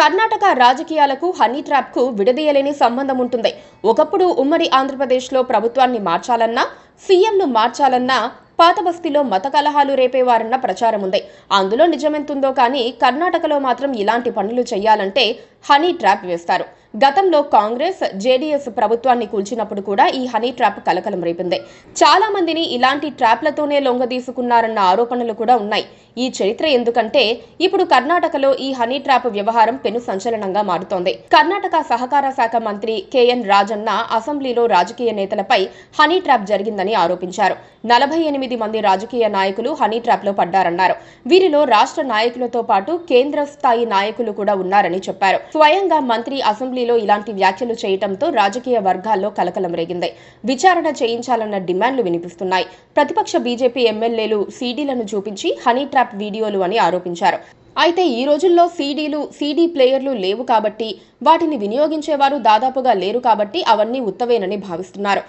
కర్ణాటక రాజకీయాలకు honey trap కు విడదీయలేని సంబంధం ఉంటుంది. ఒకప్పుడు ఉమ్మడి ఆంధ్రప్రదేశ్లో ప్రభుత్వాన్ని మార్చాలన్నా, సీఎంను మార్చాలన్నా పాత బస్తీలో మత కలహాలు రేపేవారన్న ప్రచారం ఉంది. అందులో నిజమెంతుందో కానీ కర్ణాటకలో మాత్రం ఇలాంటి పనులు చేయాలంటే హనీ ట్రాప్ వేస్తారు. గతంలో కాంగ్రెస్, జేడీఎస్ ప్రభుత్వాన్ని కూల్చినప్పుడు కూడా ఈ హనీ ట్రాప్ కలకలం రేపింది. చాలా మందిని ఇలాంటి ట్రాప్లతోనే లొంగదీసుకున్నారన్న ఆరోపణలు కూడా ఉన్నాయి. ఈ చరిత్ర ఎందుకంటే ఇప్పుడు కర్ణాటకలో ఈ హనీ ట్రాప్ వ్యవహారం పెను సంచలనంగా మారుతోంది. కర్ణాటక సహకార శాఖ మంత్రి కేఎన్ రాజన్న అసెంబ్లీలో రాజకీయ నేతలపై హనీ ట్రాప్ జరిగిందని ఆరోపించారు. 48 మంది రాజకీయ నాయకులు హనీ ట్రాప్ లో పడ్డారన్నారు. వీరిలో రాష్ట్ర నాయకులతో పాటు కేంద్ర స్థాయి నాయకులు కూడా ఉన్నారని చెప్పారు. స్వయంగా మంత్రి అసెంబ్లీలో ఇలాంటి వ్యాఖ్యలు చేయడంతో రాజకీయ వర్గాల్లో కలకలం రేగింది. విచారణ చేయించాలన్న డిమాండ్లు వినిపిస్తున్నాయి. ప్రతిపక్ష బీజేపీ ఎమ్మెల్యేలు సీడీలను చూపించి హనీ ట్రాప్ వీడియోలు అని ఆరోపించారు. అయితే ఈ రోజుల్లో సీడీ ప్లేయర్లు లేవు కాబట్టి, వాటిని వినియోగించేవారు దాదాపుగా లేరు కాబట్టి అవన్నీ ఉత్తవేనని భావిస్తున్నారు.